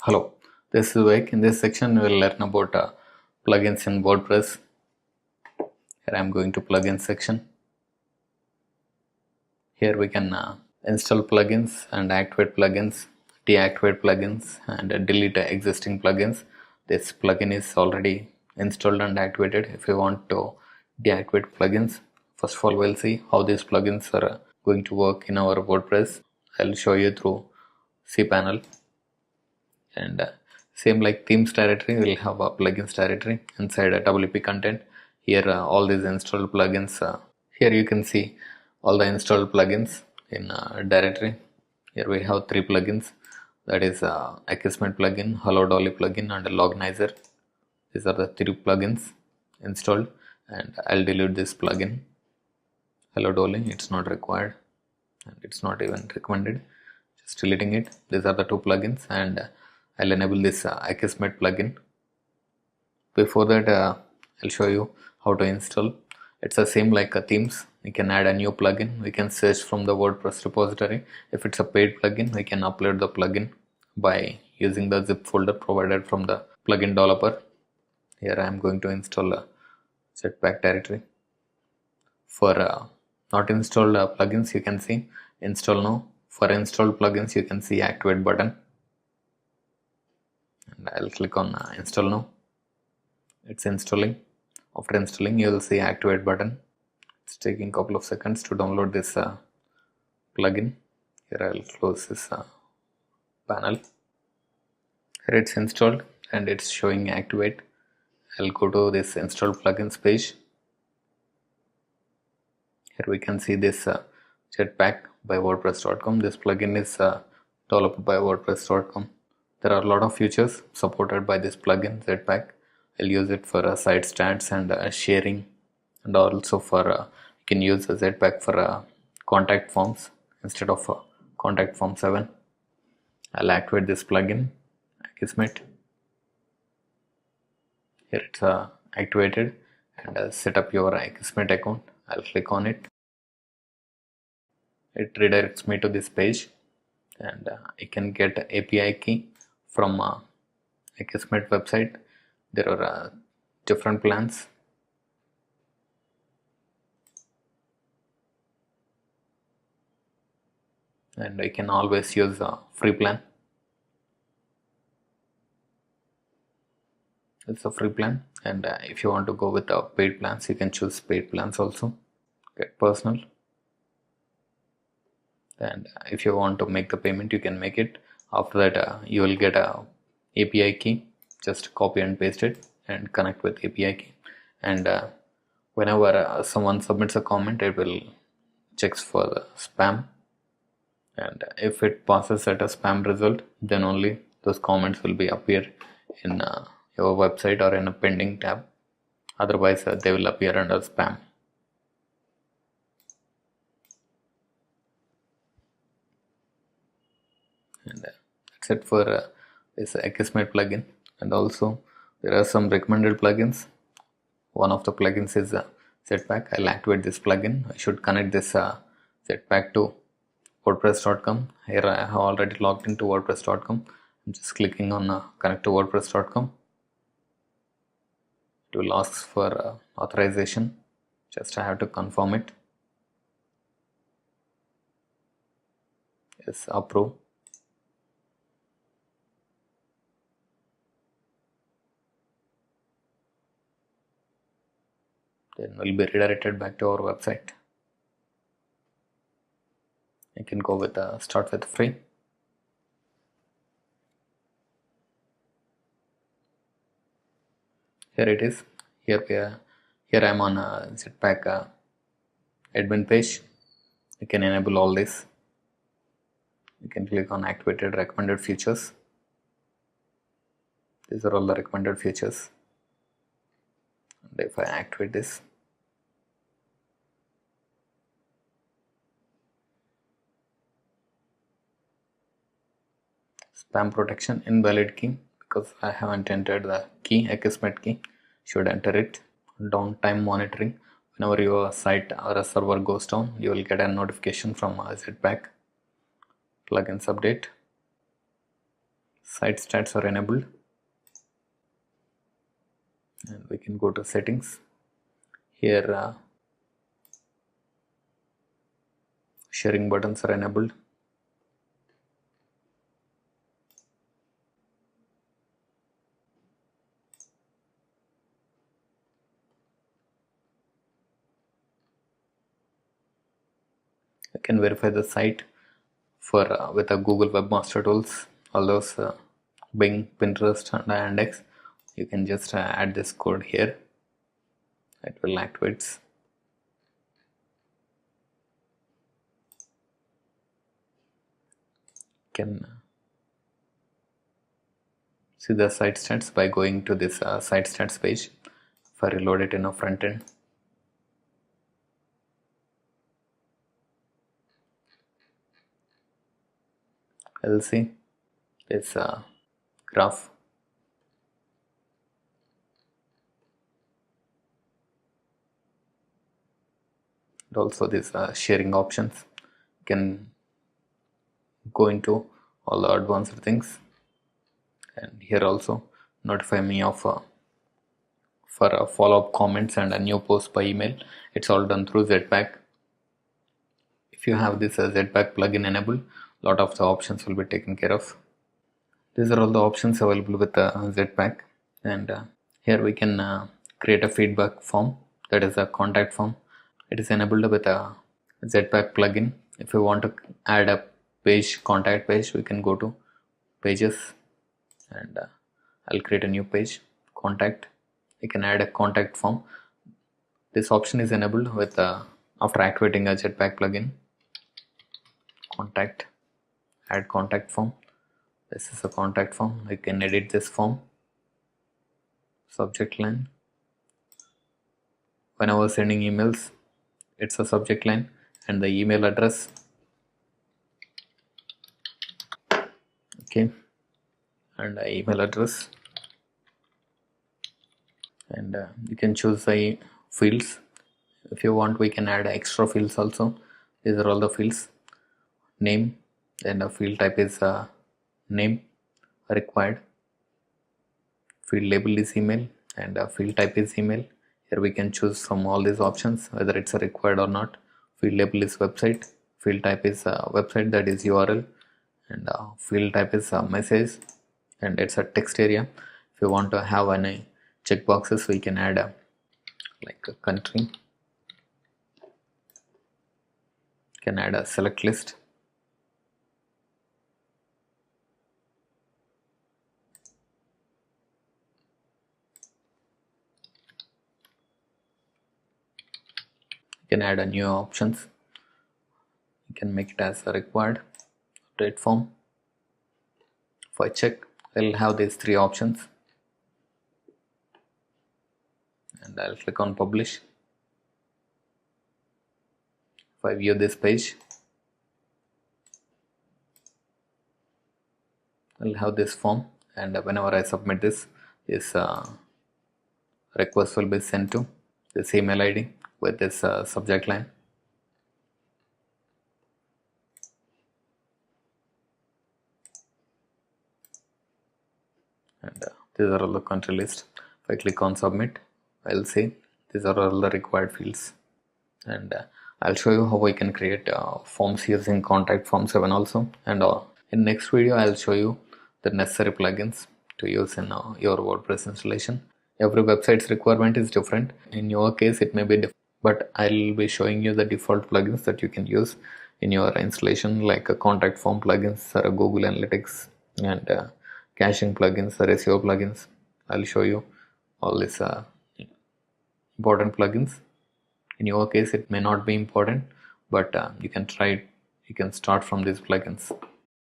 Hello, this is Vivek. In this section, we will learn about plugins in WordPress. Here I am going to plugins section. Here we can install plugins and activate plugins, deactivate plugins, and delete existing plugins. This plugin is already installed and activated. If you want to deactivate plugins, first of all, we'll see how these plugins are going to work in our WordPress. I'll show you through cPanel. And same like themes directory, we'll have a plugins directory inside a WP content. Here all these installed plugins, here you can see all the installed plugins in directory. Here we have 3 plugins, that is Akismet plugin, Hello Dolly plugin, and Lognizer. These are the 3 plugins installed, and I'll delete this plugin Hello Dolly. It's not required and it's not even recommended, just deleting it. These are the 2 plugins, and I'll enable this Akismet plugin. Before that, I'll show you how to install. It's the same like themes. We can add a new plugin. We can search from the WordPress repository. If it's a paid plugin, we can upload the plugin by using the zip folder provided from the plugin developer. Here I am going to install a Jetpack directory. For not installed plugins, you can see install now. For installed plugins, you can see activate button. And I'll click on install now. It's installing. After installing, you will see activate button. It's taking a couple of seconds to download this plugin. Here I'll close this panel. Here it's installed and it's showing activate. I'll go to this installed plugins page. Here we can see this Jetpack by WordPress.com. This plugin is developed by WordPress.com. There are a lot of features supported by this plugin Jetpack. I'll use it for site stats and sharing, and also for you can use a Jetpack for contact forms instead of contact form 7. I'll activate this plugin Akismet. Here it's activated, and set up your Akismet account. I'll click on it. It redirects me to this page, and I can get API key from Akismet website. There are different plans. And I can always use a free plan. It's a free plan, and if you want to go with paid plans, you can choose paid plans also. Get personal. And if you want to make the payment, you can make it. After that, you will get a API key. Just copy and paste it and connect with API key. And whenever someone submits a comment, it will checks for the spam. And if it passes at a spam result, then only those comments will be appear in your website or in a pending tab. Otherwise, they will appear under spam. And that's it for this Akismet plugin. And also there are some recommended plugins. One of the plugins is Jetpack. I'll activate this plugin. I should connect this Jetpack to WordPress.com. Here I have already logged into WordPress.com. I'm just clicking on connect to WordPress.com. It will ask for authorization. Just I have to confirm it. Yes, approve. Then we'll be redirected back to our website. You can go with start with free. Here it is. Here I'm on Jetpack admin page. You can enable all this. You can click on activated recommended features. These are all the recommended features. And if I activate this, spam protection invalid key, because I haven't entered the key. Akismet key, should enter it. Downtime monitoring. Whenever your site or a server goes down, you will get a notification from Jetpack. Plugins update. site stats are enabled, and we can go to settings. Here sharing buttons are enabled. I can verify the site for with a Google Webmaster Tools, all those Bing, Pinterest, and Index. You can just add this code here. It will activate. Can see the site stats by going to this site stats page. If I reload it in a front end, I'll see this graph. And also these sharing options. You can go into all the advanced things, and here also notify me of for follow-up comments and a new post by email. It's all done through Jetpack. If you have this Jetpack plugin enabled, a lot of the options will be taken care of. These are all the options available with Jetpack, and here we can create a feedback form, that is a contact form. It is enabled with a Jetpack plugin. If you want to add a page, contact page, we can go to pages, and I'll create a new page, contact. You can add a contact form. This option is enabled with after activating a Jetpack plugin. Contact, add contact form. This is a contact form. You can edit this form. Subject line. When I was sending emails, it's a subject line, and the email address. Okay, and the email address, and you can choose the fields. If you want, we can add extra fields also. These are all the fields. Name, then the field type is name required. Field label is email, and field type is email. Here we can choose from all these options whether it's a required or not. Field label is website. Field type is website, that is URL, and field type is message, and it's a text area. If you want to have any checkboxes, we can add like a country. Can add a select list. You can add a new options. You can make it as a required update form. If I check, I'll have these three options, and I'll click on publish. If I view this page, I'll have this form, and whenever I submit this request will be sent to this email ID with this subject line. And these are all the country list. If I click on submit, I'll see these are all the required fields, and I'll show you how we can create forms using contact form 7 also. And in next video, I'll show you the necessary plugins to use in your WordPress installation. Every website's requirement is different. In your case, it may be different, but I'll be showing you the default plugins that you can use in your installation, like a contact form plugins or a Google Analytics, and caching plugins or SEO plugins. I'll show you all these important plugins. In your case, it may not be important, but you can try it. You can start from these plugins.